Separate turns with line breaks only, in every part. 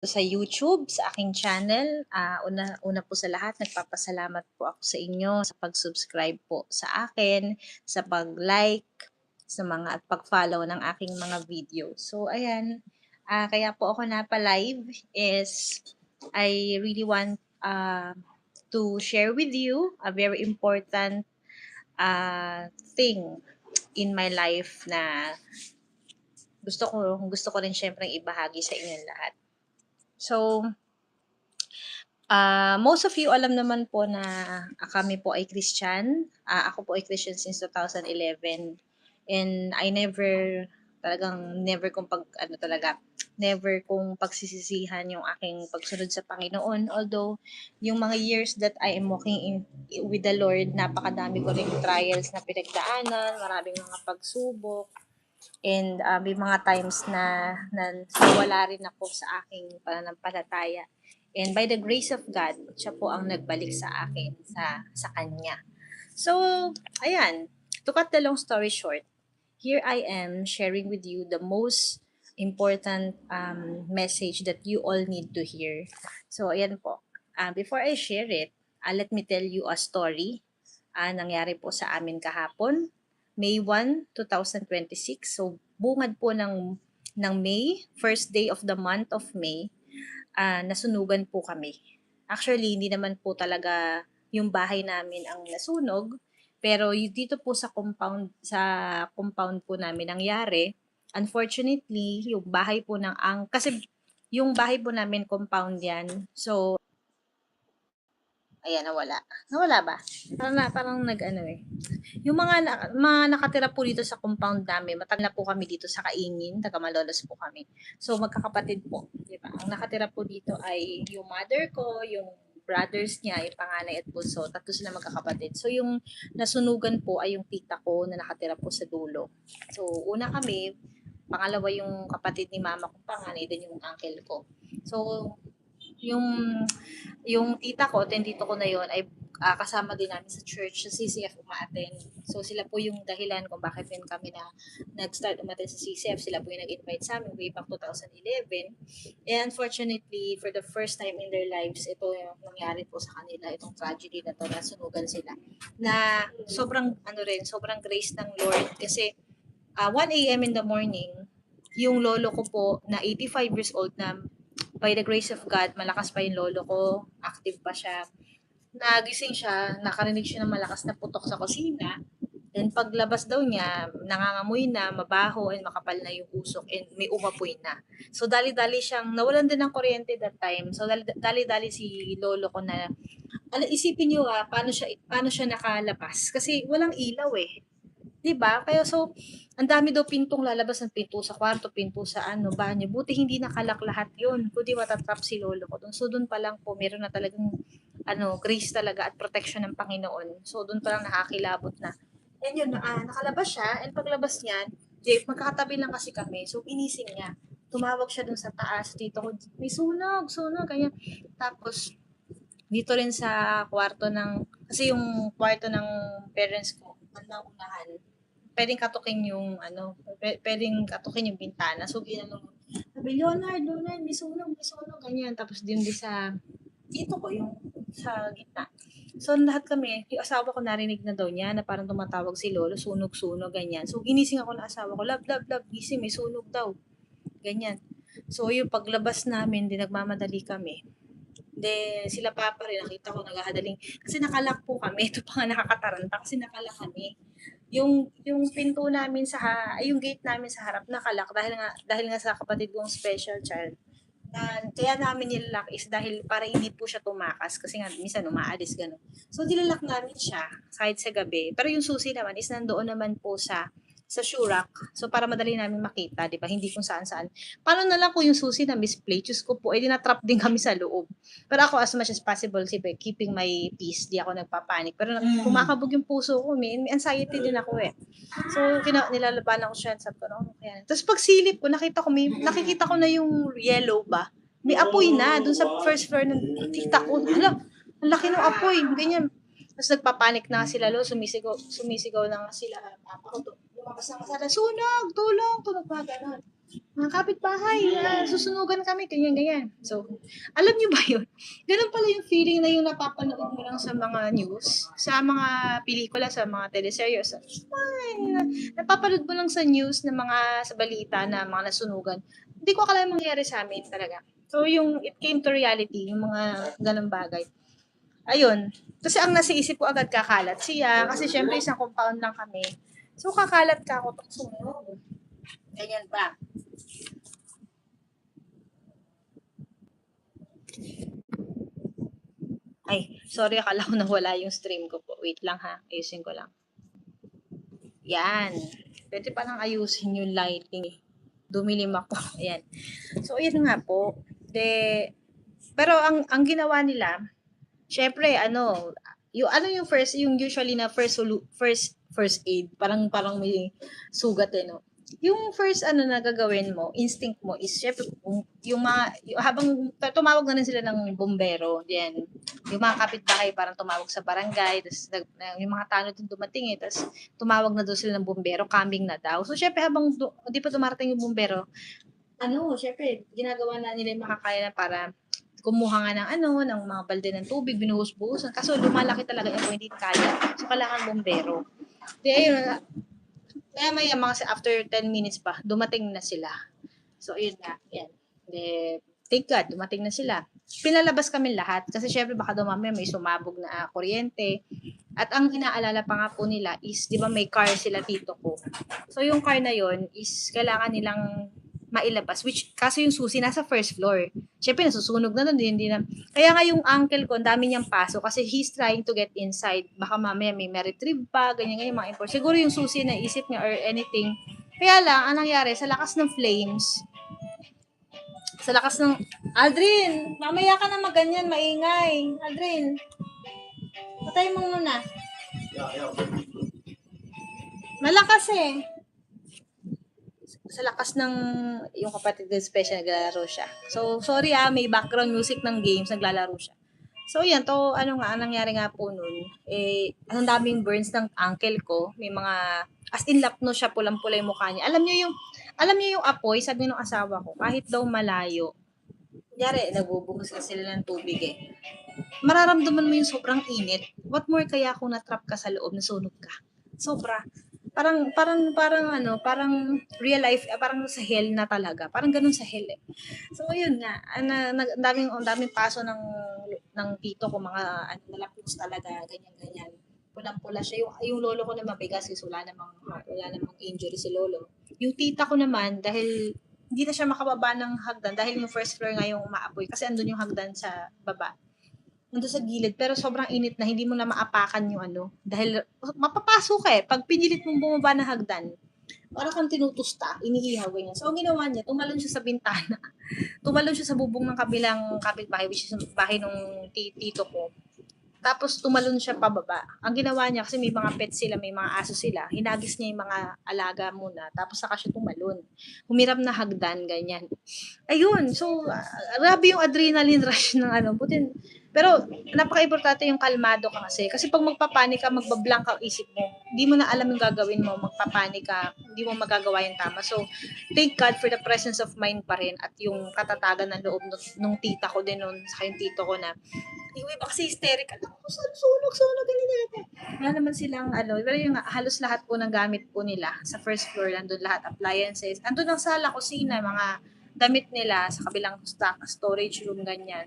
Sa YouTube, sa aking channel. Una po sa lahat, nagpapasalamat po ako sa inyo sa pag-subscribe po sa akin, sa pag-like, sa mga at pag-follow ng aking mga video. So, ayan, kaya po ako napa-live is I really want to share with you a very important thing in my life na gusto ko rin syempre ibahagi sa inyong lahat. So, most of you alam naman po na kami po ay Christian. Ako po ay Christian since 2011. And I never kong never kong pagsisisihan yung aking pagsunod sa Panginoon. Although, yung mga years that I am walking with the Lord, napakadami ko rin trials na pinagdaanan, maraming mga pagsubok, and may mga times na nawala rin ako sa aking pananampalataya. And by the grace of God, siya po ang nagbalik sa akin, sa Kanya. So, ayan, to cut the long story short, here I am sharing with you the most important message that you all need to hear. So, ayan po. Before I share it, let me tell you a story. Nangyari po sa amin kahapon, May 1, 2026. So, bungad po ng May, first day of the month of May, nasunugan po kami. Actually, hindi naman po talaga yung bahay namin ang nasunog, pero dito po sa compound po namin nangyari. Unfortunately, yung bahay po kasi yung bahay po namin compound yan. So, ayan, nawala. Nawala ba? Parang nag-ano eh. Yung mga nakatira po dito sa compound namin, matagal na po kami dito sa Kaingin, taga Malolos po kami. So magkakapatid po, di ba? Ang nakatira po dito ay yung mother ko, yung brothers niya, yung panganay at bunso, tatlo sila magkakapatid. So yung nasunugan po ay yung tita ko na nakatira po sa dulo. So una kami, pangalawa yung kapatid ni mama kong panganay, then yung uncle ko. So yung tita ko, tito ko na yon ay kasama din namin sa church, sa CCF umaattend. So sila po yung dahilan kung bakit din kami nag-start umattend sa CCF. Sila po yung nag-invite sa amin way back 2011. And unfortunately, for the first time in their lives, ito yung nangyari po sa kanila, itong tragedy na to, nasunugan sila. Na sobrang grace ng Lord kasi 1 a.m. in the morning, yung lolo ko po na 85 years old na by the grace of God, malakas pa yung lolo ko, active pa siya. Nagising siya, nakarinig siya ng malakas na putok sa kusina. Then paglabas daw niya, nangangamoy na, mabaho, and makapal na yung usok, and may umapoy na. So dali-dali siyang, nawalan din ng kuryente that time. So dali-dali si lolo ko na, isipin niyo paano siya nakalabas? Kasi walang ilaw eh. 'Di ba? Kaya so, ang dami daw pintong lalabas ng pinto sa kwarto, pinto sa banyo. Buti hindi nakalak lahat 'yun, kundi matatrap si lolo ko dun. So dun pa lang po meron na talagang grace talaga at protection ng Panginoon. So dun pa lang nakakilabot na. And yun, nakalabas siya, and paglabas niya, magkakatabi lang kasi kami. So inising niya. Tumawag siya dun sa taas, tito ko, may sunog, sunog, ganyan. Tapos, dito rin sa kasi yung kwarto ng parents ko, bandang unahan, pwedeng katukin yung bintana. So, ginanong, sabi, Leonard, may sunog, ganyan. Tapos, din sa, dito ko, yung sa gitna. So, lahat kami, yung asawa ko narinig na daw niya na parang tumatawag si Lolo, sunog, ganyan. So, ginising ako ng asawa ko, love, gising, may sunog daw. Ganyan. So, yung paglabas namin, di nagmamadali kami. Then, sila papa rin, nakita ko naghahadaling. Kasi nakalak po kami. Ito pa nga nakakataranta kasi nakalak kami. Yung pinto namin yung gate namin sa harap nakalak dahil nga sa kapatid kong special child. Kaya namin nilalak is dahil para hindi po siya tumakas kasi nga minsan umaalis gano'n. So nilalak namin siya kahit sa gabi. Pero yung susi naman is nandoon naman po sa Shurak. So, para madali namin makita, di ba? Hindi kung saan-saan. Paano na lang kung yung susi na misplaced? Diyos ko po, na-trap din kami sa loob. Pero ako, as much as possible, sipe, keeping my peace, di ako nagpapanik. Pero kumakabog yung puso ko, may anxiety din ako eh. So, nilalabanan ko siya, sabi ko, no, kaya. Tapos pagsilip ko, nakikita ko na yung yellow ba? May apoy na, dun sa first floor ng tita ko. Hala, ang laki ng apoy, ganyan. Tapos nagpapanik na sila, sumisigaw na nga sila. Papa ko, lumabas na nga sila, sunog, tulong, pa gano'n. mga kapitbahay, susunugan kami, ganyan-ganyan. So, alam niyo ba yun? Ganun pala yung feeling na yung napapanood mo lang sa mga news, sa mga pelikula, sa mga teleserye, napapanood mo lang sa news na mga, sa balita na mga nasunugan. Hindi ko akala mangyayari sa amin talaga. So, yung it came to reality, yung mga ganung bagay. Ayun. Kasi ang nasa isip ko agad kakalat siya, kasi syempre isang compound lang kami. So, kakalat ka ako, sunog. Ganyan ba? Ay, sorry, akala ko nawala yung stream ko po. Wait lang ha, ayusin ko lang. Yan. Pwede pa lang ayusin yung lighting. Dumilim ako. Ayan. So, ayan nga po. Pero ang ginawa nila, syempre, yung first, yung usually na first aid, parang may sugat no. Yung first na gagawin mo, instinct mo is syempre habang tumawag na rin sila ng bombero, yan. Yung mga kapitbahay parang tumawag sa barangay, tapos yung mga tanod din dumating tapos tumawag na daw sila ng bombero, coming na daw. So syempre habang di pa dumarating yung bombero, syempre ginagawa na nila yung makakaya na para kumuha nga ng mga balde ng tubig, binuhos-buhusan. Kaso lumalaki talaga yung hindi kaya. So, kailangan bombero. Ayun, maya mga after 10 minutes pa, dumating na sila. So, ayun nga, yan. Thank God, dumating na sila. Pinalabas kami lahat kasi syempre baka dumami may sumabog na kuryente. At ang inaalala pa nga po nila is, di ba may car sila tito ko. So, yung car na yon is kailangan nilang mailabas, which kaso yung susi nasa first floor. Syempre nasusunog na doon, hindi na. Kaya nga yung uncle ko, dami niyang paso kasi he's trying to get inside. Baka mamaya may retrieve pa, ganyan mga import. Siguro yung susi na isip niya or anything. Kaya lang, anong nangyari, sa lakas ng flames, sa lakas ng... Aldrin, mamaya ka na maganyan, maingay. Aldrin, patay mo muna. Malakas eh. Sa lakas ng yung kapatid ko special naglalaro siya. So, sorry may background music ng games, naglalaro siya. So, yan, ang nangyari nga po nun, ang daming burns ng uncle ko, may mga, as in lapno siya, pulang-pula yung mukha niya. Alam niyo yung apoy, sabi ng asawa ko, kahit daw malayo, kunyari, nagbubuhos kasi sila ng tubig mararamdaman mo yung sobrang init. What more kaya kung natrap ka sa loob, nasunog ka? Sobra. Parang real life, parang sa hell na talaga. Parang ganun sa hell eh. So, yun nga. Ang daming paso ng tito ko, mga nalapos talaga, ganyan-ganyan. Pulang-pula siya. Yung lolo ko na mabigas, kasi wala namang injury si lolo. Yung tita ko naman, dahil hindi na siya makababa ng hagdan, dahil yung first floor nga yung umaapoy, kasi andun yung hagdan sa baba nandun sa gilid, pero sobrang init na hindi mo na maapakan yung dahil mapapasok ka pag pinilit mong bumaba ng hagdan, parang kang tinutusta, iniihaw ganyan. So, ang ginawa niya, tumalon siya sa bintana. Tumalon siya sa bubong ng kabilang kapitbahay, which is bahay ng tito ko. Tapos tumalon siya pababa. Ang ginawa niya, kasi may mga pets sila, may mga aso sila, hinagis niya yung mga alaga muna, tapos saka siya tumalon. Humiram na hagdan, ganyan. Ayun, so, grabe yung adrenaline rush ng butin. Pero, napaka-importante yung kalmado ka kasi pag magpapanik ka, magbablank ang isip mo. Hindi mo na alam yung gagawin mo, magpapanik ka, hindi mo magagawa yung tama. So, thank God for the presence of mind pa rin at yung katatagan ng loob nung tita ko din nun, sa yung tito ko na yung iba kasi hysterical. Ako, sunog, ganyan. Wala naman silang pero yung halos lahat po ng gamit po nila sa first floor, nandun lahat, appliances. Andun ang sala, kusina, mga damit nila sa kabilang storage room, ganyan.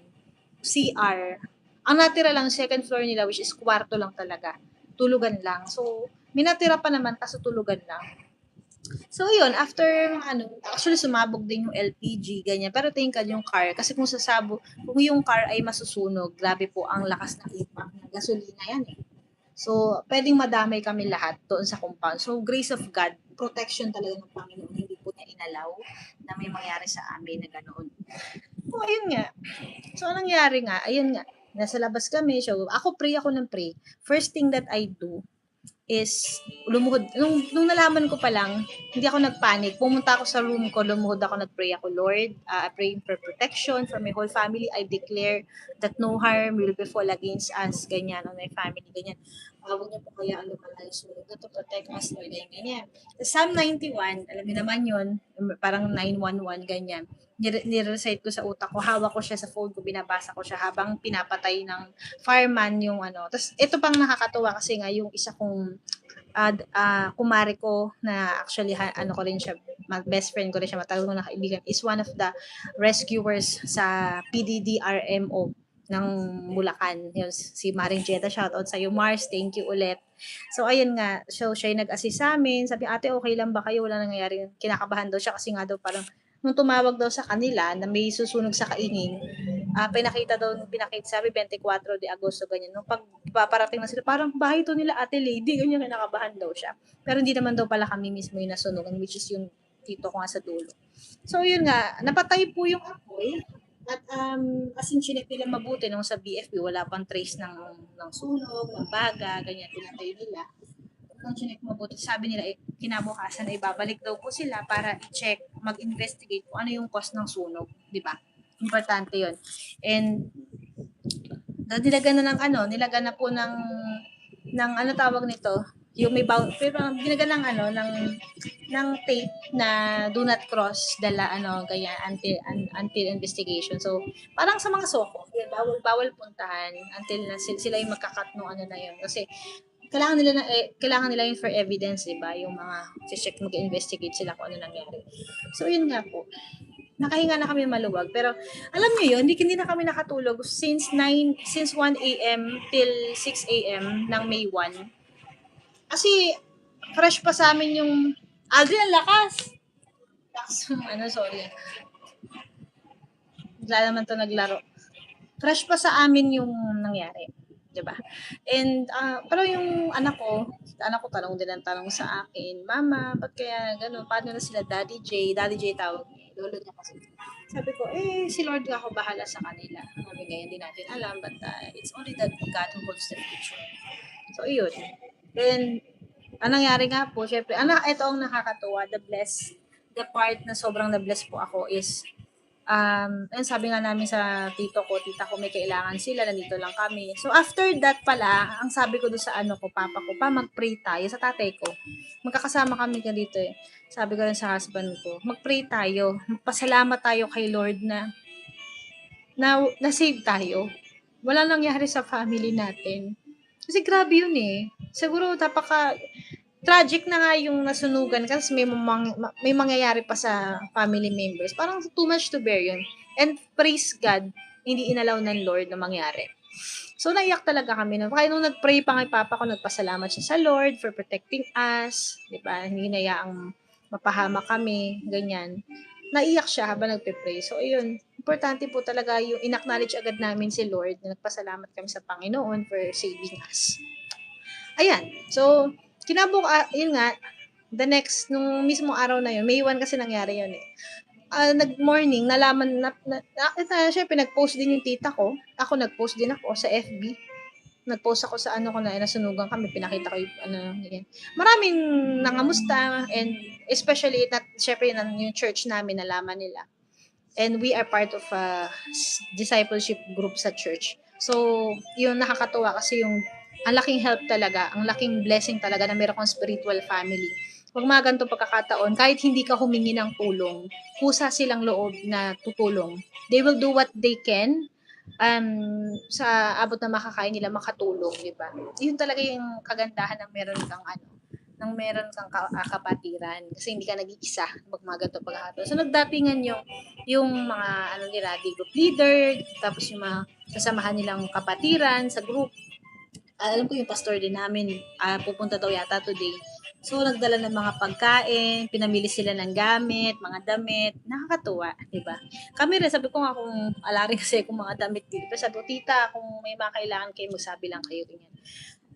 CR. Ang natira lang, second floor nila, which is kwarto lang talaga. Tulugan lang. So, may natira pa naman, kaso tulugan lang. So, yun, after, actually sumabog din yung LPG, ganyan. Pero thank God yung car. Kasi kung yung car ay masusunog, grabe po ang lakas ng impact ng gasolina yan So, pwedeng madamay kami lahat doon sa compound. So, grace of God, protection talaga ng Panginoon. Hindi po niya inalaw na may mangyari sa amin na ganoon. So, ayun nga. So, anong nangyari nga? Ayun nga. Nasa labas kami. So, ako pray ng pray. First thing that I do is lumuhod. Nung nalaman ko pa lang, hindi ako nagpanic. Pumunta ako sa room ko, lumuhod ako, nagpray ako, Lord, praying for protection for my whole family. I declare that no harm will befall against us, ganyan, on my family, ganyan. Huwag niyo po kaya lumalayo sumunod to protect us, Lord, ganyan. Psalm 91, alam niyo naman yun, parang 911, ganyan. Nirecite ko sa utak ko, hawak ko siya sa phone ko, binabasa ko siya habang pinapatay ng fireman yung ano. Tapos ito pang nakakatuwa kasi nga yung isa kong kumare ko na actually ano ko rin siya, best friend ko rin siya, matagal ko na kaibigan, is one of the rescuers sa PDDRMO ng Bulacan. Yun, si Maring Jetta, shoutout sa iyo Mars, thank you ulit. So ayun nga, so siya yung nag-assist sa amin, sabi ate okay lang ba kayo, wala nangyayari, kinakabahan daw siya kasi nga daw parang nung tumawag daw sa kanila na may susunog sa kaingin, pinakita sabi 24 de Agosto ganyan. Nung paparating na sila, parang bahay to nila Ate Lady, ganyan, kinakabahan daw siya. Pero hindi naman daw pala kami mismo yung nasunugan, which is yung tito ko nga sa dulo. So yun nga, napatay po yung apoy. At as in chinek nila mabuti nung sa BFB, wala pang trace ng sunog, ng baga, ganyan, pinatay nila. Nung chinek mabuti, sabi nila, kinabukasan ay babalik daw po sila para i-check, mag-investigate kung ano yung cause ng sunog, di ba? Importante yon. And nilagyan na ng nilagyan na po ng ano tawag nito, yung may pero ginagana ng ng tape na do not cross ganyan until investigation. So parang sa mga soko, bawal puntahan until na sila yung magkakat ng na yun kasi kailangan nila yun for evidence, di ba? Yung mga check, mag-investigate sila kung ano nangyari. So yun nga po, nakahinga na kami maluwag. Pero alam niyo yun, hindi na kami nakatulog since 1 a.m. till 6 a.m. ng May 1. Kasi fresh pa sa amin yung Adrian, lakas! Sorry. Wala naman to naglaro. Fresh pa sa amin yung nangyari. Diba? And, pero yung anak ko tanong din ang tanong sa akin, Mama, ba't kaya gano'n? Paano na sila Daddy J? Daddy J tawag lolo niya kasi. Sabi ko, si Lord ako bahala sa kanila. Sabi nga, hindi natin alam, but it's only that God who holds the future. So, yun. Then, ang nangyari nga po, syempre, ito ang nakakatuwa, the part na sobrang na-bless po ako is, sabi nga namin sa tita ko, may kailangan sila, nandito lang kami. So, after that pala, ang sabi ko doon sa papa ko, mag-pray tayo sa tatay ko. Magkakasama kami dito eh. Sabi ko rin sa husband ko, mag-pray tayo. Magpasalamat tayo kay Lord na na-save tayo. Wala nangyari sa family natin. Kasi grabe yun eh. Siguro tragic na nga yung nasunugan kasi may mangyayari pa sa family members. Parang too much to bear yun. And praise God, hindi inalaw ng Lord na mangyari. So, naiyak talaga kami. Kaya nung nag-pray pa kay Papa ko, nagpasalamat siya sa Lord for protecting us. Diba? Hindi nayaang mapahama kami. Ganyan. Naiyak siya habang nagpe-pray. So, ayun. Importante po talaga yung in-acknowledge agad namin si Lord na nagpasalamat kami sa Panginoon for saving us. Ayan. So, yun nga, the next, nung mismo araw na yun, May 1 kasi nangyari yun eh. Nag-morning, nalaman syempre nag-post din yung tita ko. Ako nag-post din ako sa FB. Nag-post ako sa ko na nasunugan kami, pinakita ko yung ganyan. Maraming nangamusta and especially syempre yung church namin, nalaman nila. And we are part of a discipleship group sa church. So, yun nakakatuwa kasi ang laking help talaga, ang laking blessing talaga na meron kang spiritual family. Pag mga ganitong pagkakataon, kahit hindi ka humingi ng tulong, kusa silang loob na tutulong. They will do what they can sa abot na makakain nila makatulong, di ba? Yun talaga yung kagandahan ng meron kang kapatiran kasi hindi ka nag-iisa pag mga ganito pagkakataon. So nagdatingan yung mga nila, group leader, tapos yung mga kasamahan nilang kapatiran sa group. Alam ko yung pastor din namin, pupunta daw yata today. So, nagdala ng mga pagkain, pinamili sila ng gamit, mga damit, nakakatuwa, di ba? Kami rin, sabi ko nga kung alarin kasi kung mga damit dito. Pero sabi ko, tita, kung may mga kailangan kayo, magsabi lang kayo, ganyan.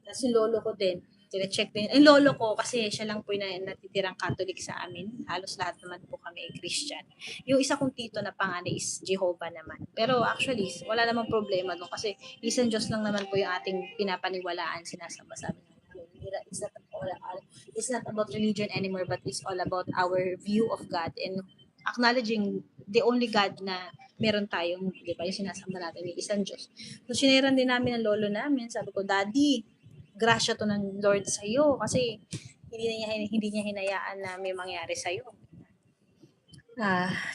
Tapos yung lolo ko din, tine-check din. Yung lolo ko, kasi siya lang po yung natitirang Catholic sa amin. Halos lahat naman po kami ay Christian. Yung isa kong tito na panganay is Jehovah naman. Pero actually, wala namang problema doon kasi isang Diyos lang naman po yung ating pinapaniwalaan, sinasama sa amin. It's not It's not about religion anymore, but it's all about our view of God and acknowledging the only God na meron tayong, di ba, yung sinasamba natin, yung isang Diyos. So, shiniran din namin ng lolo namin. Sabi ko, Daddy, grasya to ng Lord sa'yo kasi hindi niya hinayaan na may mangyari sa'yo.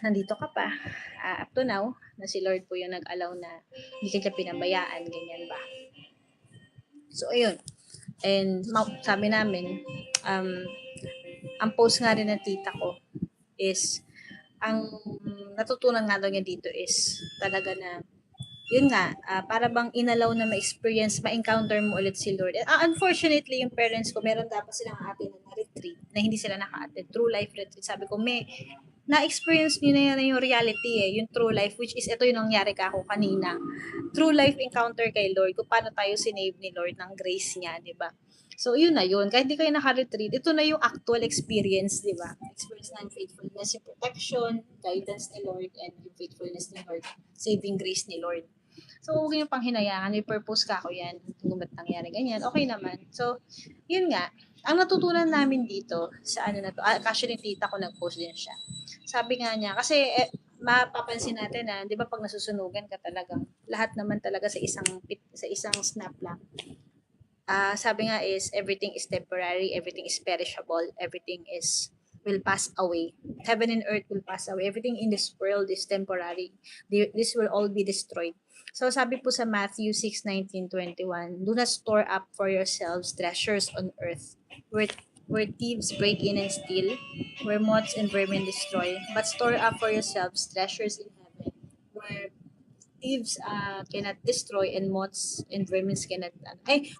Nandito ka pa. Up to now, na si Lord po yung nag-allow na hindi ka siya pinabayaan, ganyan ba. So, ayun. And sabi namin, ang post nga rin ng tita ko is, ang natutunan nga daw niya dito is talaga na, yun nga, para bang inalaw na ma-experience, ma-encounter mo ulit si Lord. Unfortunately, yung parents ko, meron dapat silang atin na retreat na hindi sila naka-attend. True life retreat. Sabi ko, na-experience nyo na yan yung reality yung true life, which is ito yung nangyari ka ako kanina. True life encounter kay Lord, kung paano tayo sinave ni Lord ng grace niya, di ba? So, yun na yun. Kahit di kayo naka-retreat, ito na yung actual experience, di ba? Experience ng faithfulness, yung protection, guidance ni Lord, and yung faithfulness ni Lord, saving grace ni Lord. So, huwag yung panghinayangan. May purpose ka ako yan. Kung ba't nangyari ganyan, okay naman. So, yun nga. Ang natutunan namin dito, sa ano na to, actually, tita ko nag-post din siya. Sabi nga niya, kasi mapapansin natin na, di ba pag nasusunugan ka talaga, lahat naman talaga sa isang snap lang. Sabi nga is, everything is temporary, everything is perishable, everything will pass away. Heaven and earth will pass away. Everything in this world is temporary. This will all be destroyed. So sabi po sa Matthew 6:19-21, do not store up for yourselves treasures on earth, where thieves break in and steal, where moths and vermin destroy, but store up for yourselves treasures in heaven, where thieves cannot destroy and moths and vermin cannot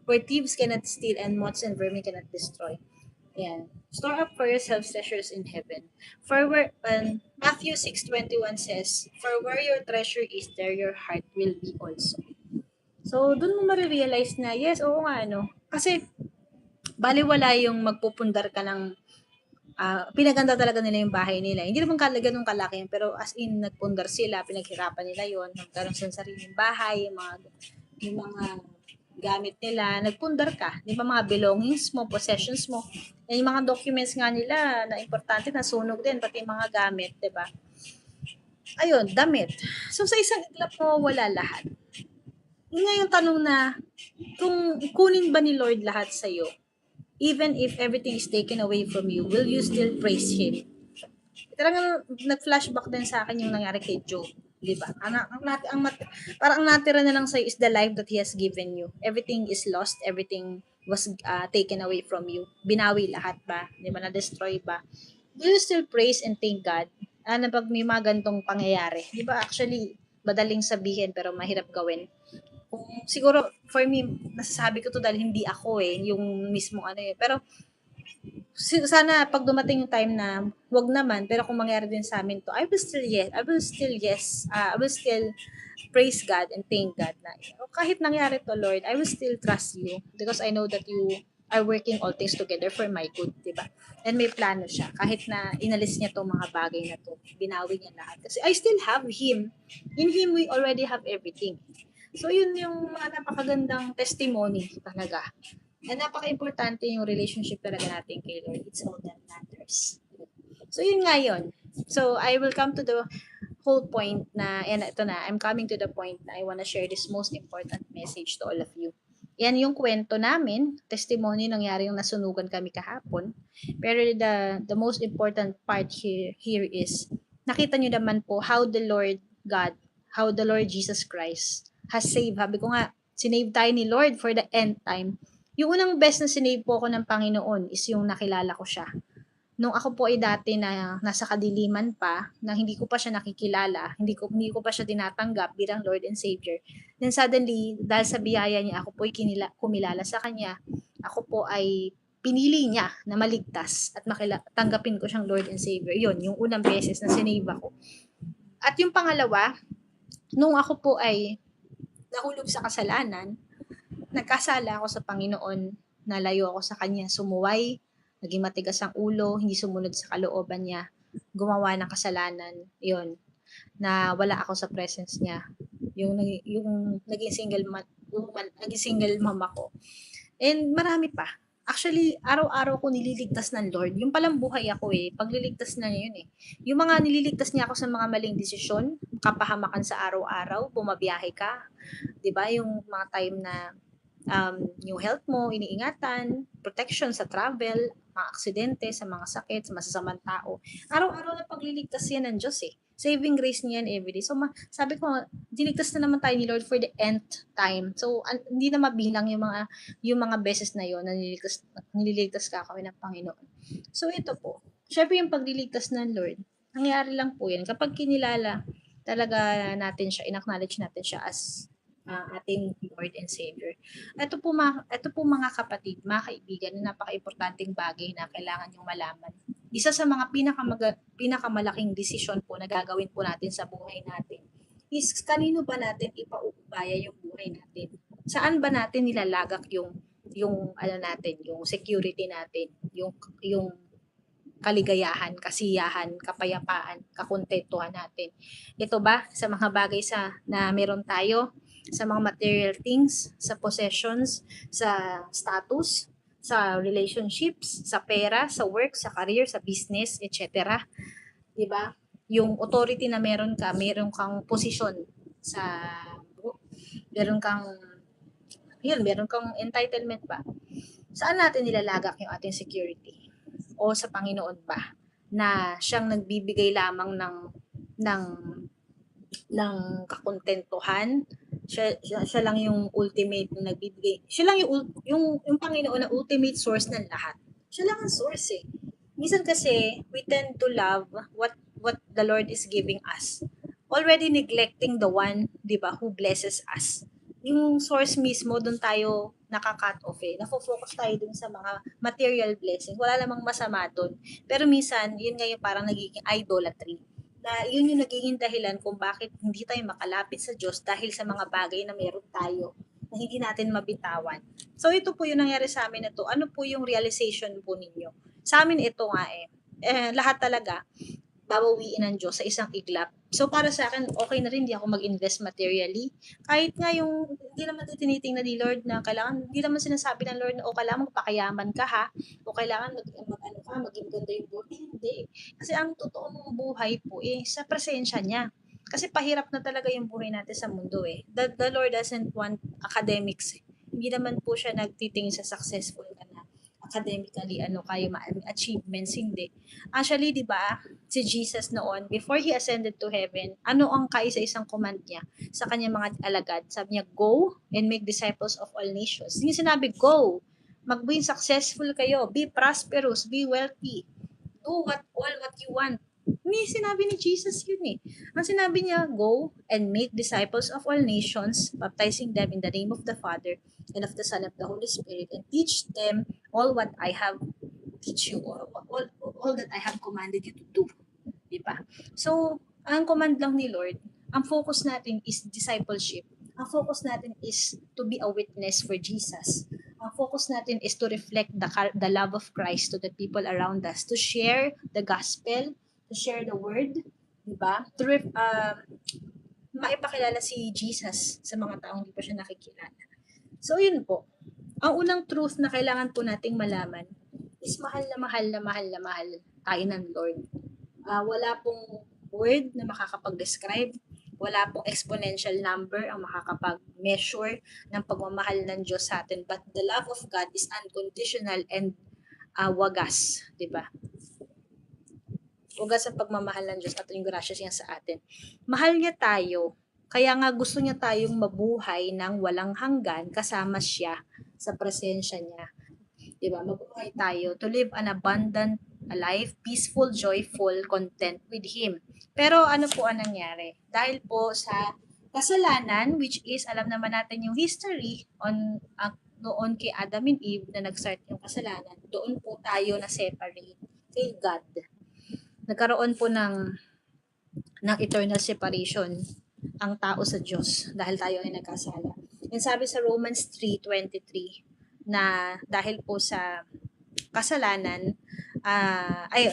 where thieves cannot steal and moths and vermin cannot destroy. Yan. Store up for yourselves treasures in heaven. For where Matthew 6:21 says, "For where your treasure is, there your heart will be also." So, doon mo marirealize na, yes, oo nga, kasi, baliwala yung magpupundar ka ng, pinaganda talaga nila yung bahay nila. Hindi naman ganun kalaki, pero as in, nagpundar sila, pinaghirapan nila yon, nagkaroon sa sariling bahay, yung mga gamit nila, nagpundar ka. Di ba mga belongings mo, possessions mo. Yung mga documents nga nila na importante, nasunog din, pati mga gamit, di ba? Ayun, damit. So, sa isang iglap mo, wala lahat. Yun nga yung tanong na, kung kunin ba ni Lord lahat sa'yo, even if everything is taken away from you, will you still praise Him? Talagang nag-flashback din sa akin yung nangyari kay Job. Diba? Parang ang natira na lang sa'yo is the life that He has given you. Everything is lost. Everything was taken away from you. Binawi lahat ba? Di ba? Na-destroy ba? Do you still praise and thank God? Na pag may mga gantong pangyayari. Di ba? Actually, madaling sabihin pero mahirap gawin. Kung siguro, for me, nasasabi ko to dahil hindi ako yung mismo Pero, sana pag dumating yung time na wag naman, pero kung mangyari din sa amin to, I will still praise God and thank God na kahit nangyari to, Lord, I will still trust you because I know that you are working all things together for my good, di ba? And may plano siya. Kahit na inalis niya tong mga bagay na to, binawi niya lahat. Kasi I still have Him. In Him, we already have everything. So, yun yung napakagandang testimony talaga. And napaka-importante yung relationship talaga natin kay Lord. It's all that matters. So, yun nga yun. So, I will come to the whole point na, and ito na, I'm coming to the point na I wanna share this most important message to all of you. Yan yung kwento namin, testimony, nangyari yung nasunugan kami kahapon. Pero the most important part here is, nakita nyo naman po how the Lord God, how the Lord Jesus Christ has saved. Sabi ko nga, sinave tayo ni Lord for the end time. Yung unang best na sinave po ako ng Panginoon is yung nakilala ko siya. Nung ako po ay dati na nasa kadiliman pa, na hindi ko pa siya nakikilala, hindi ko pa siya tinatanggap bilang Lord and Savior. Then suddenly, dahil sa biyaya niya, ako po ay kumilala sa Kanya. Ako po ay pinili niya na maligtas at tanggapin ko siyang Lord and Savior. Yun, yung unang beses na sinave ako. At yung pangalawa, nung ako po ay nahulog sa kasalanan, nagkasala ako sa Panginoon, nalayo ako sa Kanya, sumuway, naging matigas ang ulo, hindi sumunod sa kalooban niya, gumawa ng kasalanan, yun, na wala ako sa presence niya. Yung naging single mom ako. And marami pa. Actually, araw-araw ko nililigtas ng Lord. Yung palang buhay ako eh, pagliligtas na niya yun eh. Yung mga nililigtas niya ako sa mga maling desisyon, kapahamakan sa araw-araw, bumabiyahe ka, 'di ba? Yung mga time na yung health mo iniingatan, protection sa travel, mga aksidente, sa mga sakit, sa masasamang tao. Araw-araw na pagliligtas yan ng Diyos eh. Saving grace niya yan everyday. So, sabi ko, diligtas na naman tayo ni Lord for the nth time. So, hindi na mabilang yung mga beses na yon na nililigtas ka kami ng Panginoon. So, ito po. Syempre yung pagliligtas ng Lord, nangyari lang po yan kapag kinilala talaga natin siya, inacknowledge natin siya as ating Lord and Savior. Ito po mga kapatid, mga kaibigan, na napaka-importanting bagay na kailangan niyong malaman. Isa sa mga pinakamalaking desisyon po na gagawin po natin sa buhay natin is kanino ba natin ipaubaya yung buhay natin? Saan ba natin nilalagak yung ano natin, yung security natin, yung kaligayahan, kasiyahan, kapayapaan, kakontentuhan natin. Ito ba sa mga bagay na meron tayo, sa mga material things, sa possessions, sa status, sa relationships, sa pera, sa work, sa career, sa business, etc. 'Di ba? Yung authority na meron kang posisyon sa meron kang meron kang entitlement ba? Saan natin nilalagak yung ating security? O sa Panginoon ba na siyang nagbibigay lamang ng ng kakontentuhan? Siya lang yung ultimate na nagbibigay. Siya lang yung Panginoon na ultimate source ng lahat. Siya lang ang source eh. Minsan kasi we tend to love what the Lord is giving us, already neglecting the one, 'di ba, who blesses us. Yung source mismo, doon tayo naka-cut off eh. Nafo-focus tayo dun sa mga material blessing. Wala namang masama dun. Pero minsan, yun nga yung parang nagiging idolatry. Na yun yung nagiging dahilan kung bakit hindi tayo makalapit sa Diyos dahil sa mga bagay na meron tayo na hindi natin mabitawan. So ito po yung nangyari sa amin na to. Ano po yung realization po ninyo? Sa amin ito nga lahat talaga babawiin ng Diyos sa isang iglap. So para sa akin, okay na rin, hindi ako mag-invest materially. Kahit nga yung, hindi naman tinitingnan ni Lord na kailangan, hindi naman sinasabi ng Lord na, kailangan magpakayaman ka ha, o kailangan maging ganda yung buhay. Hindi. Kasi ang totoo mong buhay po sa presensya niya. Kasi pahirap na talaga yung buhay natin sa mundo eh. The Lord doesn't want academics. Hindi naman po siya nagtitingin sa successful ka na academically, kayo achievements, hindi. Actually, di ba, si Jesus noon, before He ascended to heaven, ano ang kaisa-isang command niya sa kanyang mga alagad? Sabi niya, go and make disciples of all nations. Hindi sinabi, go, mag-be successful kayo, be prosperous, be wealthy, do all what you want. Hindi sinabi ni Jesus yun eh. Ang sinabi niya, go and make disciples of all nations, baptizing them in the name of the Father and of the Son and of the Holy Spirit, and teach them all what I have teach you, all that I have commanded you to do. Diba? So, ang command lang ni Lord, ang focus natin is discipleship. Ang focus natin is to be a witness for Jesus. Ang focus natin is to reflect the love of Christ to the people around us, to share the gospel, to share the word, diba? To maipakilala si Jesus sa mga taong hindi pa siya nakikilala. So, yun po. Ang unang truth na kailangan po nating malaman is mahal na mahal na mahal na mahal tayo ng Lord. Wala pong word na makakapag-describe, wala pong exponential number ang makakapag-measure ng pagmamahal ng Diyos sa atin. But the love of God is unconditional and wagas, di ba? Wagas ang pagmamahal ng Diyos at yung grasya niya sa atin. Mahal niya tayo, kaya nga gusto niya tayong mabuhay ng walang hanggan kasama siya sa presensya niya. Diba? Mabuhay tayo to live an abundant life, peaceful, joyful, content with Him. Pero ano po ang nangyari? Dahil po sa kasalanan, which is, alam naman natin yung history noon kay Adam and Eve na nag-start yung kasalanan, doon po tayo na separate kay God. Nagkaroon po ng eternal separation ang tao sa Diyos dahil tayo ay nagkasala. And sabi sa Romans 3:23 na dahil po sa kasalanan,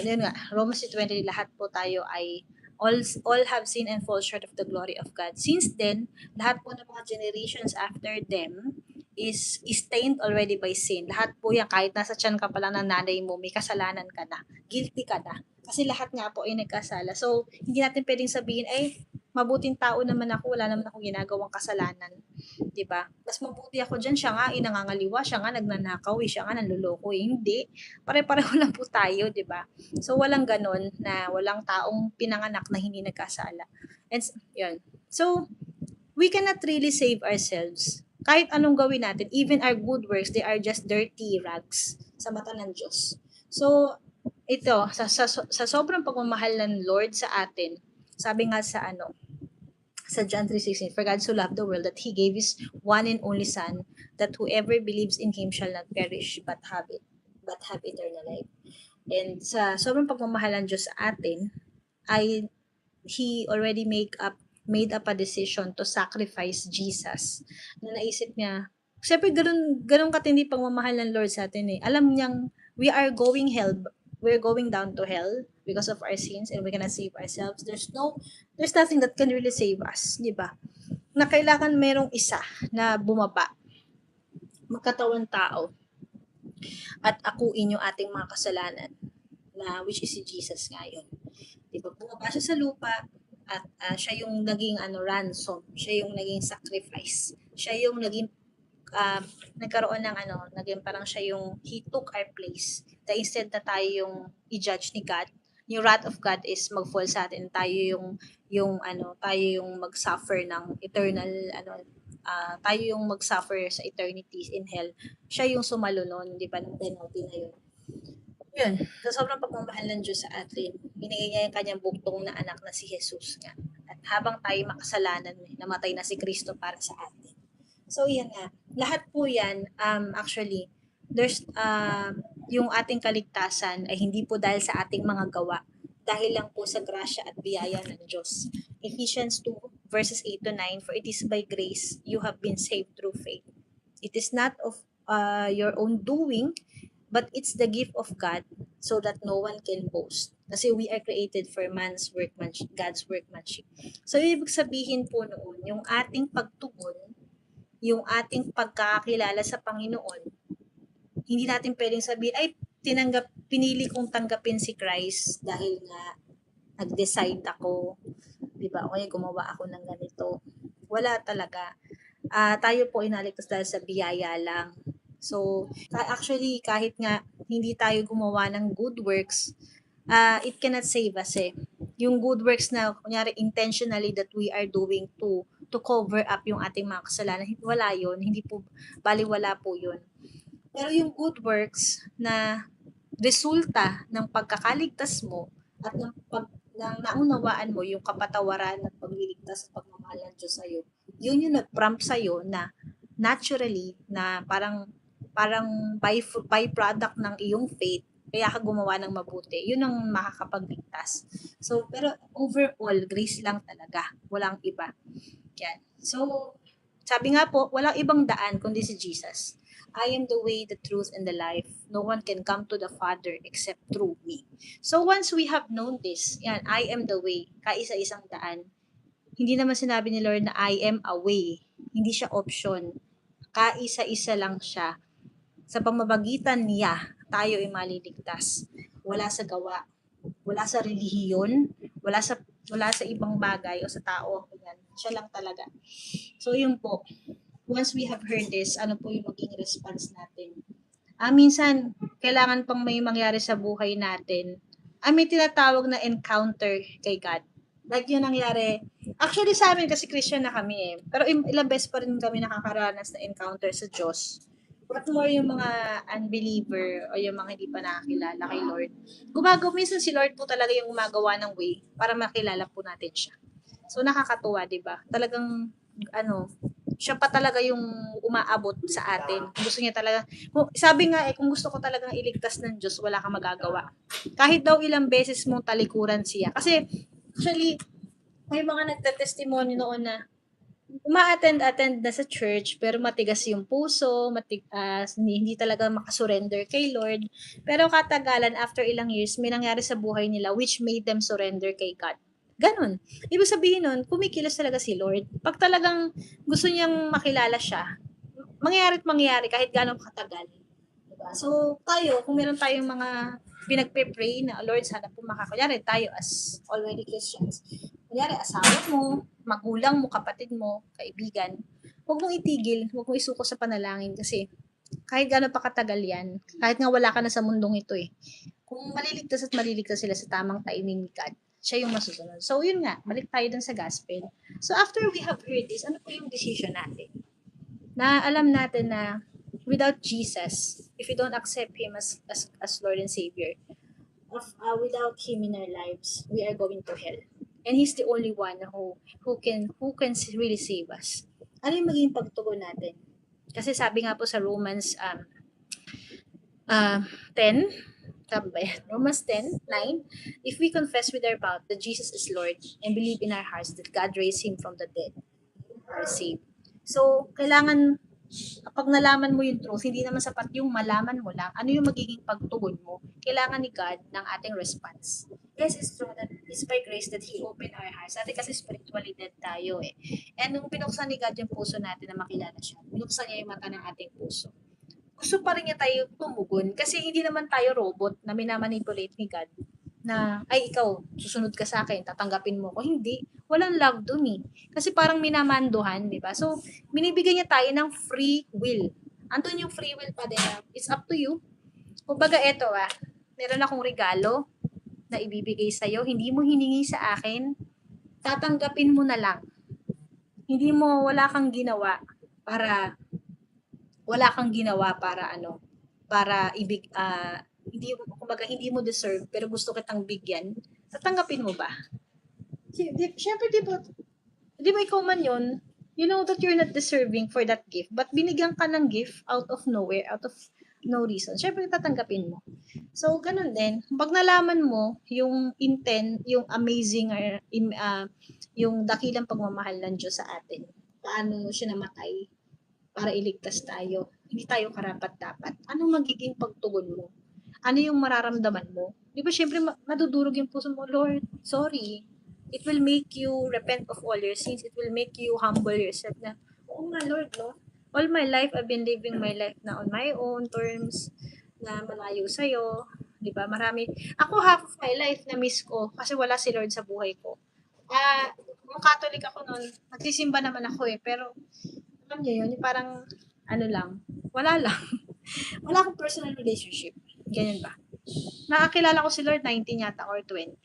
yun nga, Romans 3:20, lahat po tayo ay all have sinned and fall short of the glory of God. Since then, lahat po ng mga generations after them is stained already by sin. Lahat po yan, kahit nasa tiyan ka pa lang ng nanay mo, may kasalanan ka na. Guilty ka na. Kasi lahat nga po ay nagkasala. So, hindi natin pwedeng sabihin, ay, mabuting tao naman ako, wala naman akong ginagawang kasalanan. 'Di ba? Mas mabuti ako diyan, siya nga ay nangangaliwa, siya nga nagnanakaw, siya nga nanloloko. Hindi. Pare-pareho lang po tayo, 'di ba? So walang ganon na walang taong pinanganak na hindi nagkasala. And yun. So we cannot really save ourselves. Kahit anong gawin natin, even our good works, they are just dirty rags sa mata ng Diyos. So, ito, sa sobrang pagmamahal ng Lord sa atin, sabi nga sa John 3:16, for God so loved the world that He gave His one and only Son, that whoever believes in Him shall not perish, but have eternal life. And sa sobrang pagmamahal ng Diyos sa atin, ay He already made up a decision to sacrifice Jesus. Na naisip niya, siyempre ganun katindi pagmamahal ng Lord sa atin eh. Alam niyang we're going down to hell because of our sins and we cannot save ourselves. There's nothing that can really save us, di ba? Na kailangan merong isa na bumaba, magkatawan tao, at akuin yung ating mga kasalanan, na which is si Jesus ngayon. Di ba? Bumaba siya sa lupa, at siya yung naging ransom, siya yung naging sacrifice, siya yung naging nagkaroon ng naging parang siya yung he took our place. That instead na tayo yung i-judge ni God, yung wrath of God is mag-fall sa atin, tayo yung mag-suffer ng eternal tayo yung mag-suffer sa eternity in hell. Siya yung sumalo nun, di ba, ng penalty na yun. Yun, sa sobrang pagmamahal ng Diyos sa atin, binigay niya yung kanyang buktong na anak na si Jesus nga. At habang tayo makasalanan, namatay na si Kristo para sa atin. So, yan nga. Lahat po yan, actually, there's, yung ating kaligtasan ay hindi po dahil sa ating mga gawa, dahil lang po sa grasya at biyaya ng Diyos. Ephesians 2, verses 8 to 9, for it is by grace you have been saved through faith. It is not of your own doing, but it's the gift of God, so that no one can boast. Kasi we are created for man's workmanship, God's workmanship. So, ibig sabihin po noon, yung ating pagtugon, yung ating pagkakakilala sa Panginoon, hindi natin pwedeng sabihin, ay, pinili kong tanggapin si Christ dahil nga nag-decide ako, di ba? O kaya gumawa ako ng ganito. Wala talaga. Tayo po inaligtas dahil sa biyaya lang. So, actually, kahit nga hindi tayo gumawa ng good works, it cannot save us eh. Yung good works na, kunyari, intentionally that we are doing to cover up yung ating mga kasalanan, wala yun. Hindi po, baliwala po yun. Pero yung good works na resulta ng pagkakaligtas mo at ng naunawaan mo yung kapatawaran at pagliligtas at pagmamahal ng Diyos sa'yo, yun yung nag-prompt sa'yo na naturally, na parang by-product ng iyong faith, kaya ka gumawa ng mabuti. Yun ang makakapagligtas. So, pero overall, grace lang talaga. Walang iba. Yan. So, sabi nga po, walang ibang daan kundi si Jesus. I am the way, the truth, and the life. No one can come to the Father except through me. So, once we have known this, yan, I am the way, kaisa-isang daan. Hindi naman sinabi ni Lord na I am a way. Hindi siya option. Kaisa-isa lang siya. Sa pamamagitan niya, tayo ay maliligtas. Wala sa gawa, wala sa relihiyon, wala sa ibang bagay o sa tao. Yan. Siya lang talaga. So, yun po. Once we have heard this, ano po yung maging response natin? Minsan, kailangan pang may mangyari sa buhay natin. May tinatawag na encounter kay God. Like yun nangyari. Actually, sa amin kasi Christian na kami eh. Pero ilang beses pa rin kami nakakaranas na encounter sa Diyos. What more yung mga unbeliever o yung mga hindi pa nakakilala kay Lord. Minsan si Lord po talaga yung gumagawa ng way para makilala po natin siya. So, nakakatuwa, di ba? Talagang, siya pa talaga yung umaabot sa atin. Gusto niya talaga, sabi nga kung gusto ko talagang iligtas ng Diyos, wala kang magagawa. Kahit daw ilang beses mong talikuran siya. Kasi, actually, may mga nagtatestimony noon na uma-attend na sa church, pero matigas yung puso, hindi talaga makasurrender kay Lord. Pero katagalan, after ilang years, may nangyari sa buhay nila which made them surrender kay God. Ganon. Ibig sabihin nun, kumikilos talaga si Lord. Pag talagang gusto niyang makilala siya, mangyayari kahit gaano katagal. Diba? So, tayo, kung meron tayong mga pinagpe-pray na, Lord, sana po kunyari tayo as already Christians, kunyari asawa mo, magulang mo, kapatid mo, kaibigan, huwag mong itigil, huwag mong isuko sa panalangin kasi kahit gaano pa katagal yan, kahit nga wala ka na sa mundong ito eh, kung maliligtas sila sa tamang timing ni God, siya yung masusunod. So, yun nga, balik tayo dun sa gospel. So, after we have heard this, ano po yung decision natin? Na alam natin na without Jesus, if we don't accept Him as Lord and Savior, without Him in our lives, we are going to hell. And He's the only one who can really save us. Ano yung magiging pagtugon natin? Kasi sabi nga po sa Romans 10, Romans 10:9, if we confess with our mouth that Jesus is Lord and believe in our hearts that God raised Him from the dead, we are saved. So, kailangan, kapag nalaman mo yung truth, hindi naman sapat yung malaman mo lang, ano yung magiging pagtugon mo. Kailangan ni God ng ating response. Yes, it's true that it's by grace that He opened our hearts. Dati kasi spiritually dead tayo eh. And nung pinuksan ni God yung puso natin na makilala siya, pinuksan niya yung mata ng ating puso. Gusto pa rin niya tayo tumugon kasi hindi naman tayo robot na minamanipulate ni God na, ay ikaw, susunod ka sa akin, tatanggapin mo ko. Hindi. Walang love dun eh. Kasi parang minamanduhan, di ba? So, binibigyan niya tayo ng free will. Andun yung free will pa din. It's up to you. Kumbaga, eto meron akong regalo na ibibigay sa'yo. Hindi mo hiningi sa akin. Tatanggapin mo na lang. Hindi mo, wala kang ginawa para hindi mo deserve pero gusto kitang bigyan, tatanggapin mo ba? Siyempre, di ba ikaw man yun, you know that you're not deserving for that gift, but binigyan ka ng gift out of nowhere, out of no reason, siyempre tatanggapin mo. So, ganun din, pag nalaman mo yung intent, yung amazing, yung dakilang pagmamahal ng Diyos sa atin, paano siya namatay, para iligtas tayo. Hindi tayo karapat-dapat. Anong magiging pagtugon mo? Ano yung mararamdaman mo? Di ba, syempre, madudurog yung puso mo, Lord, sorry. It will make you repent of all your sins. It will make you humble yourself na, oo nga, Lord, no? All my life, I've been living my life na on my own terms, na malayo sa'yo. Di ba? Ako half of my life na miss ko kasi wala si Lord sa buhay ko. Kung Catholic ako noon, nagsisimba naman ako eh, pero alam niyo yun, yung parang, wala lang. Wala akong personal relationship. Ganyan ba? Nakakilala ko si Lord 19 yata or 20.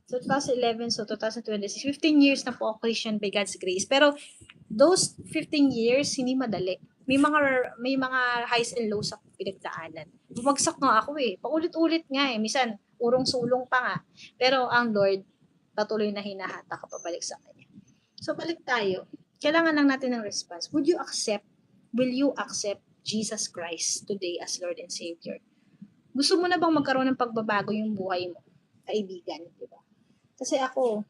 So, 2011, so 2026, 15 years na po ako Christian by God's grace. Pero, those 15 years, hindi madali. May mga highs and lows ako pinagdaanan. Bumagsak nga ako eh. Paulit-ulit nga eh. Minsan, urong-sulong pa nga. Pero, ang Lord, patuloy na hinahata ka pabalik sa Kanya. So, balik tayo. Kailangan lang natin ng response. Will you accept Jesus Christ today as Lord and Savior? Gusto mo na bang magkaroon ng pagbabago yung buhay mo, kaibigan, di ba? Kasi ako,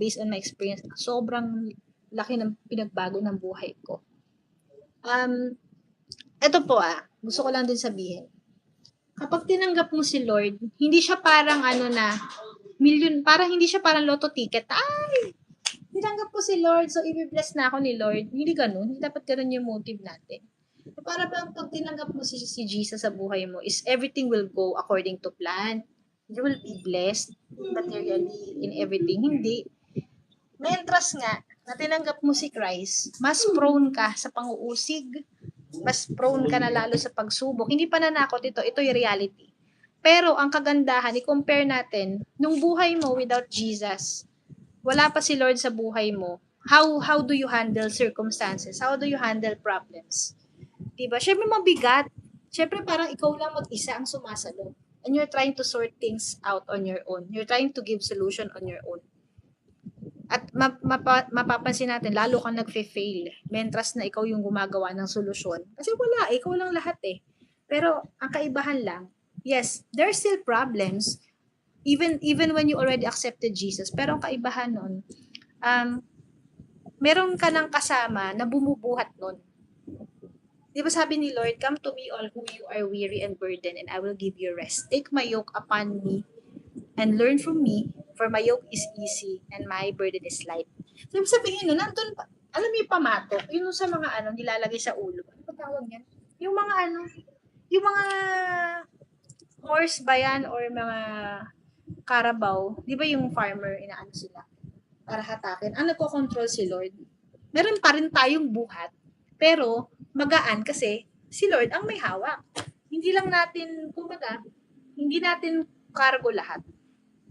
based on my experience, sobrang laki ng pinagbago ng buhay ko. Ito po gusto ko lang din sabihin. Kapag tinanggap mo si Lord, hindi siya parang hindi siya parang lotto ticket. Tinanggap ko si Lord, so i-bless na ako ni Lord. Hindi ganun. Hindi dapat ganun yung motive natin. Para bang pag tinanggap mo si Jesus sa buhay mo, is everything will go according to plan. You will be blessed materially in everything. Hindi. Mentras nga, na tinanggap mo si Christ, mas prone ka sa pang-uusig, mas prone ka na lalo sa pagsubok. Hindi pa nanakot ito yung reality. Pero ang kagandahan, i-compare natin, nung buhay mo without Jesus, wala pa si Lord sa buhay mo, how do you handle circumstances? How do you handle problems? Diba? Syempre mabigat. Syempre parang ikaw lang mag-isa ang sumasalo. And you're trying to sort things out on your own. You're trying to give solution on your own. At mapapansin natin, lalo kang nagfe-fail. Mentras na ikaw yung gumagawa ng solusyon. Kasi wala, ikaw lang lahat eh. Pero ang kaibahan lang, yes, there are still problems, even when you already accepted Jesus. Pero ang kaibahan nun, meron ka ng kasama na bumubuhat nun. Di ba sabi ni Lord, come to me all who you are weary and burdened and I will give you rest. Take my yoke upon me and learn from me, for my yoke is easy and my burden is light. So, sabihin nun, nandun pa, alam mo yung pamatok, yun sa mga nilalagay sa ulo. Ano ba tawag yan? Yung mga yung mga horse ba yan or mga carabao, di ba yung farmer, inaano sila para hatakin. Ang nagko-control si Lord. Meron pa rin tayong buhat, pero magaan kasi si Lord ang may hawak. Hindi lang natin, kumbaga, hindi natin cargo lahat.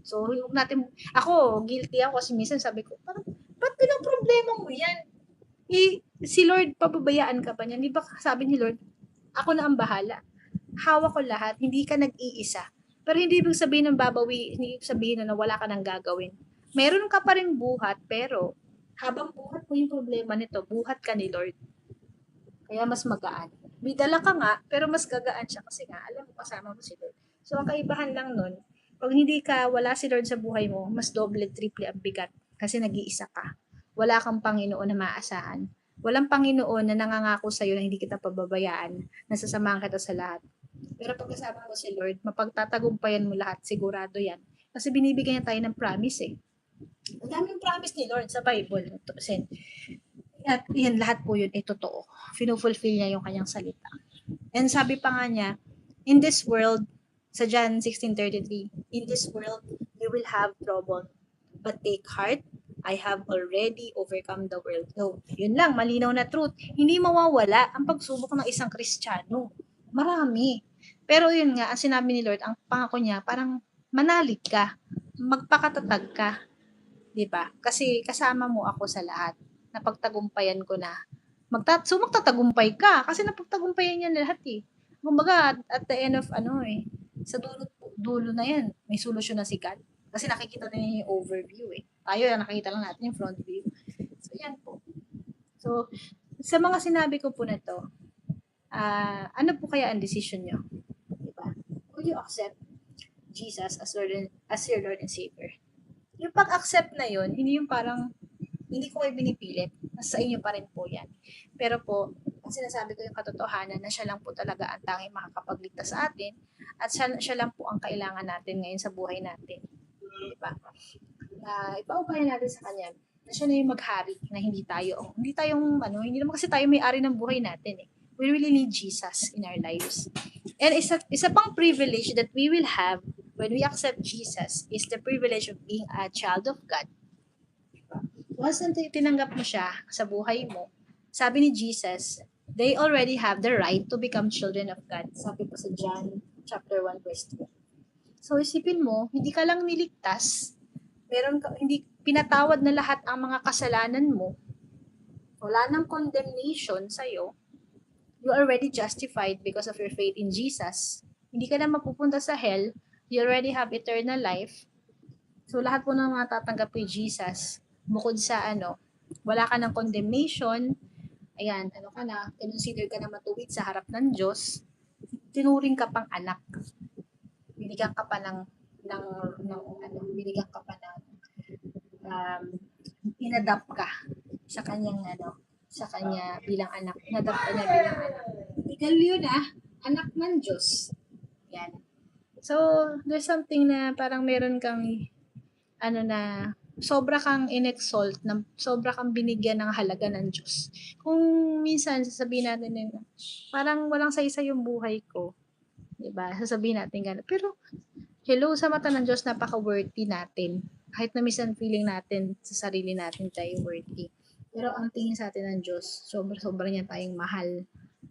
So, huwag natin, ako, guilty ako kasi minsan sabi ko, parang, ba't problema mo yan? Si Lord, pababayaan ka pa niyan. Di ba sabi ni Lord, ako na ang bahala. Hawak ko lahat, hindi ka nag-iisa. Pero hindi ibig sabihin ng babawi, hindi ibig sabihin na wala ka nang gagawin. Meron ka pa rin buhat, pero habang buhat mo yung problema nito, buhat ka ni Lord. Kaya mas magaan. May dala ka nga, pero mas gagaan siya kasi nga, alam mo, kasama mo si Lord. So, ang kaibahan lang nun, pag hindi ka, wala si Lord sa buhay mo, mas doble, triple ang bigat kasi nag-iisa ka. Wala kang Panginoon na maasahan. Walang Panginoon na nangangako sa'yo na hindi kita pababayaan, nasasamahan kita sa lahat. Pero pag kasama mo si Lord, mapagtatagumpayan mo lahat, sigurado yan. Kasi binibigyan niya tayo ng promise eh. Ang daming promise ni Lord sa Bible. At yan, lahat po yun ay totoo. Finufulfill niya yung kanyang salita. And sabi pa nga niya, in this world, sa John 16:33, in this world, you will have trouble. But take heart, I have already overcome the world. No, yun lang, malinaw na truth. Hindi mawawala ang pagsubok ng isang Kristiyano. Marami. Pero yun nga, ang sinabi ni Lord, ang pangako niya, parang manalig ka. Magpakatatag ka. Diba? Kasi kasama mo ako sa lahat. Napagtagumpayan ko na. Magtatagumpay ka. Kasi napagtagumpayan niya na lahat eh. Kumbaga, at the end of sa dulo na yan, may solusyon na si God. Kasi nakikita din yung overview eh. Tayo, nakikita lang natin yung front view. So, yan po. So, sa mga sinabi ko po na to, ano po kaya ang decision nyo? Diba? Will you accept Jesus as your Lord and Savior? Yung pag-accept na yun, hindi yung parang, hindi ko kayo binipilit. Nasa inyo pa rin po yan. Pero po, sinasabi ko yung katotohanan na siya lang po talaga ang tanging makakapagligtas sa atin at siya lang po ang kailangan natin ngayon sa buhay natin. Diba? Ipaupayan natin sa kanya na siya na yung maghari na hindi naman kasi tayo may-ari ng buhay natin eh. We really need Jesus in our lives. And isa pang privilege that we will have when we accept Jesus is the privilege of being a child of God. Once tinanggap mo siya sa buhay mo, sabi ni Jesus, they already have the right to become children of God. Sabi po sa John chapter 1 verse 2. So isipin mo, hindi ka lang niligtas, hindi pinatawad na lahat ang mga kasalanan mo, wala nang condemnation sa'yo, you are already justified because of your faith in Jesus. Hindi ka na mapupunta sa hell, you already have eternal life. So lahat po ng mga tatanggap kay Jesus, bukod sa wala ka ng condemnation, ayan, consider ka na matuwid sa harap ng Diyos, tinuring ka pang anak. Binigyan ka pa inadapt ka sa kanya bilang anak. Inadapt ka niya bilang anak. Legal yun anak ng Diyos. Yan. So, there's something na parang meron kang sobra kang in-exalt, sobra kang binigyan ng halaga ng Diyos. Kung minsan sasabihin natin na parang walang saysay yung buhay ko. Diba? Sasabihin natin gano'n. Pero, hello, sa mata ng Diyos, napaka-worthy natin. Kahit na minsan feeling natin sa sarili natin tayo worthy. Pero ang tingin sa atin ng Diyos, sobra niya tayong mahal.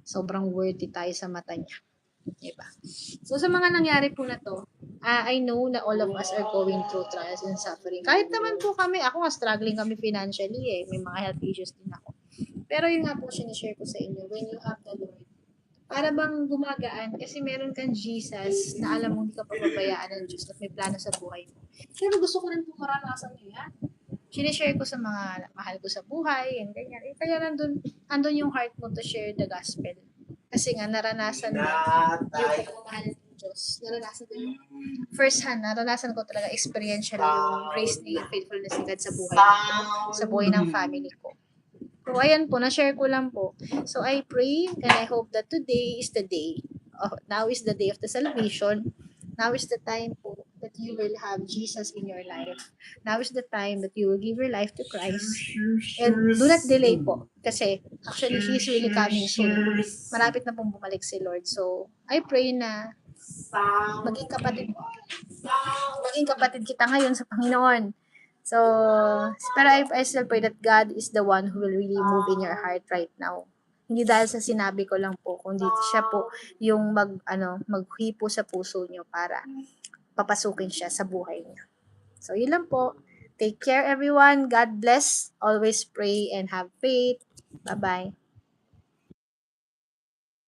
Sobrang worthy tayo sa mata niya. Diba? So, sa mga nangyari po na to, I know na all of us are going through trials and suffering. Kahit naman po ako nga struggling kami financially eh. May mga health issues din ako. Pero yun nga po sinishare ko sa inyo, when you have the Lord, para bang gumagaan kasi meron kang Jesus na alam mo hindi ka pababayaan ng Diyos at may plano sa buhay mo. Pero gusto ko rin po maranasan nyo yan. Sinishare ko sa mga mahal ko sa buhay, and ganyan. Kaya nandun yung heart mo to share the gospel. Kasi nga, naranasan mo yung pagmamahal ng Diyos. Naranasan ko yung first hand, naranasan ko talaga experiential yung grace niya, yung faithfulness ni God sa buhay ng family ko. So, ayan po, na-share ko lang po. So, I pray and I hope that today is the day. Now is the day of the salvation. Now is the time po that you will have Jesus in your life. Now is the time that you will give your life to Christ. And do not delay po. Kasi actually, He's really coming soon. Malapit na pong bumalik si Lord. So, I pray na maging kapatid kita ngayon sa Panginoon. So, pero I still pray that God is the one who will really move in your heart right now. Hindi dahil sa sinabi ko lang po, kundi siya po yung maghipo sa puso niyo para papasukin siya sa buhay niyo. So, yun lang po. Take care everyone. God bless. Always pray and have faith. Bye-bye.